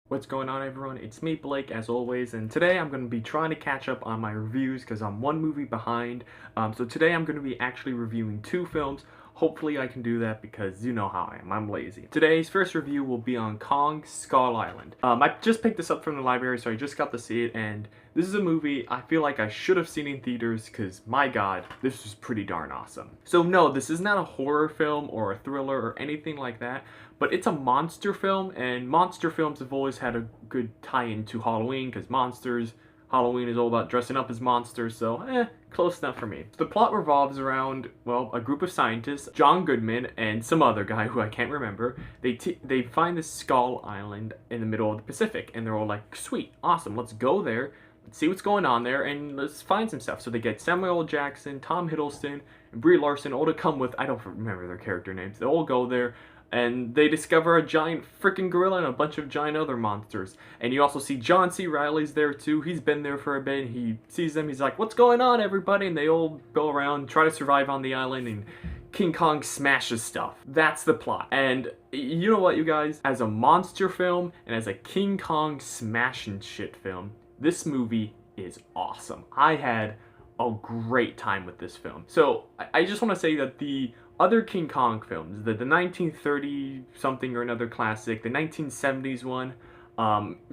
What's going on, everyone? It's me, Blake, as always, and today I'm going to be trying to catch up on my reviews because I'm one movie behind. So today I'm going to be actually reviewing two films. Hopefully I can do that because you know how I am. I'm lazy. Today's first review will be on Kong Skull Island. I just picked this up from the library, so I just got to see it, and this is a movie I feel like I should have seen in theaters because, my god, this was pretty darn awesome. So no, this is not a horror film or a thriller or anything like that, but it's a monster film, and monster films have always had a good tie-in to Halloween because Halloween is all about dressing up as monsters, so close enough for me. The plot revolves around, well, a group of scientists, John Goodman and some other guy who I can't remember. They find this skull island in the middle of the Pacific, and they're all like, sweet, awesome, let's go there, let's see what's going on there, and let's find some stuff. So they get Samuel L. Jackson, Tom Hiddleston, and Brie Larson all to come with, I don't remember their character names, they all go there, and they discover a giant freaking gorilla and a bunch of giant other monsters. And you also see John C. Reilly's there too. He's been there for a bit. He sees them. He's like, "What's going on, everybody?" And they all go around, try to survive on the island, and King Kong smashes stuff. That's the plot. And you know what, you guys? As a monster film and as a King Kong smashing shit film, this movie is awesome. I had a great time with this film. So I just want to say that the other King Kong films, the 1930 something or another classic, the 1970s one,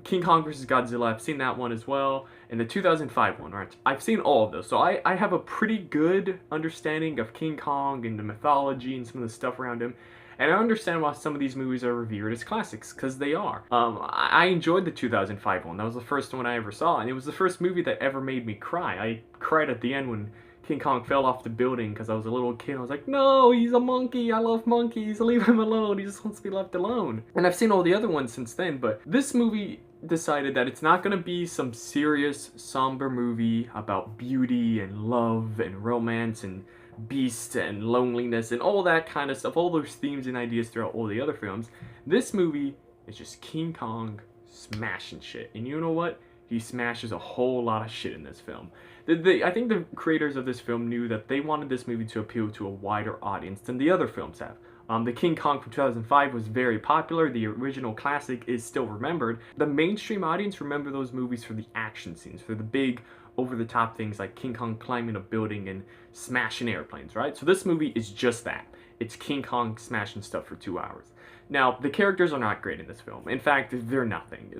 King Kong vs. Godzilla, I've seen that one as well, and the 2005 one, right? I've seen all of those, so I have a pretty good understanding of King Kong and the mythology and some of the stuff around him. And I understand why some of these movies are revered as classics, because they are. I enjoyed the 2005 one. That was the first one I ever saw, and it was the first movie that ever made me cry. I cried at the end when King Kong fell off the building because I was a little kid. I was like, no, he's a monkey. I love monkeys. Leave him alone. He just wants to be left alone. And I've seen all the other ones since then, but this movie decided that it's not going to be some serious, somber movie about beauty and love and romance and beast and loneliness and all that kind of stuff, all those themes and ideas throughout all the other films. This movie is just King Kong smashing shit. And you know what? He smashes a whole lot of shit in this film. I think the creators of this film knew that they wanted this movie to appeal to a wider audience than the other films have. The King Kong from 2005 was very popular. The original classic is still remembered. The mainstream audience remember those movies for the action scenes, for the big, over-the-top things like King Kong climbing a building and smashing airplanes, right? So this movie is just that. It's King Kong smashing stuff for 2 hours. Now, the characters are not great in this film. In fact, they're nothing.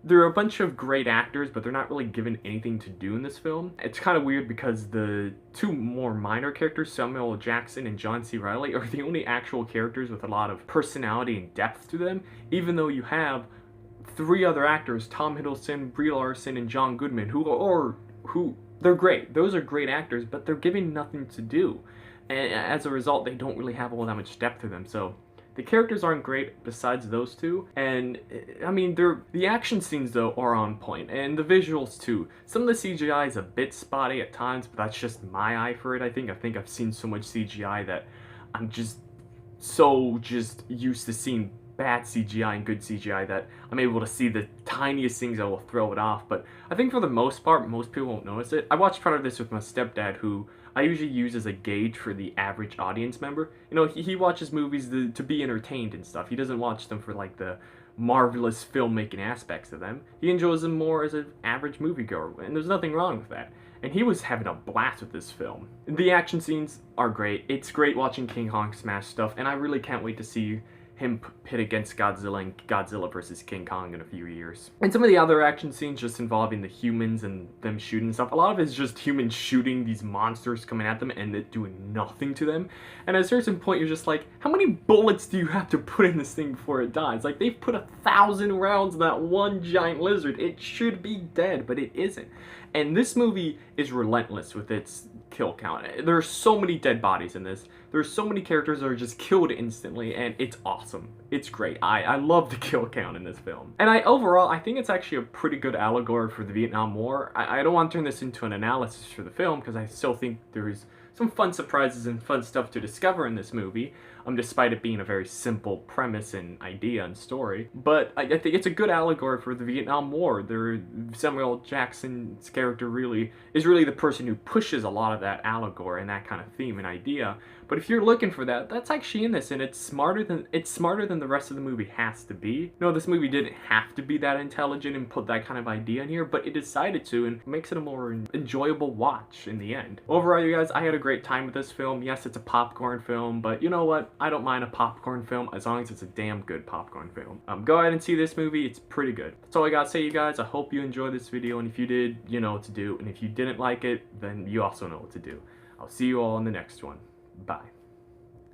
They're a bunch of great actors, but they're not really given anything to do in this film. It's kind of weird because the two more minor characters, Samuel L. Jackson and John C. Reilly, are the only actual characters with a lot of personality and depth to them, even though you have three other actors, Tom Hiddleston, Brie Larson, and John Goodman, who they're great. Those are great actors, but they're given nothing to do. And as a result, they don't really have all that much depth to them, so the characters aren't great besides those two, and I mean, the action scenes though are on point, and the visuals too. Some of the CGI is a bit spotty at times, but that's just my eye for it. I think I've seen so much CGI that I'm just used to seeing bad CGI and good CGI that I'm able to see the tiniest things that will throw it off. But I think for the most part, most people won't notice it. I watched part of this with my stepdad, who I usually use as a gauge for the average audience member. You know, he watches movies to be entertained and stuff. He doesn't watch them for like the marvelous filmmaking aspects of them. He enjoys them more as an average moviegoer, and there's nothing wrong with that. And he was having a blast with this film. The action scenes are great. It's great watching King Kong smash stuff, and I really can't wait to see him pit against Godzilla and Godzilla vs. King Kong in a few years. And some of the other action scenes just involving the humans and them shooting stuff, a lot of it is just humans shooting these monsters coming at them and it doing nothing to them. And at a certain point, you're just like, how many bullets do you have to put in this thing before it dies? Like, they've put 1,000 rounds in that one giant lizard. It should be dead, but it isn't. And this movie is relentless with its kill count. There are so many dead bodies in this. There's so many characters that are just killed instantly, and it's awesome. It's great. I love the kill count in this film. And overall, I think it's actually a pretty good allegory for the Vietnam War. I don't want to turn this into an analysis for the film, because I still think there is some fun surprises and fun stuff to discover in this movie, despite it being a very simple premise and idea and story. But I think it's a good allegory for the Vietnam War. Samuel Jackson's character is really the person who pushes a lot of that allegory and that kind of theme and idea. But if you're looking for that, that's actually in this, and it's smarter than the rest of the movie has to be. No, this movie didn't have to be that intelligent and put that kind of idea in here, but it decided to, and makes it a more enjoyable watch in the end. Overall, you guys, I had a great time with this film. Yes, it's a popcorn film, but you know what? I don't mind a popcorn film as long as it's a damn good popcorn film. Go ahead and see this movie. It's pretty good. That's all I gotta say, you guys. I hope you enjoyed this video, and if you did, you know what to do, and if you didn't like it, then you also know what to do. I'll see you all in the next one. Bye.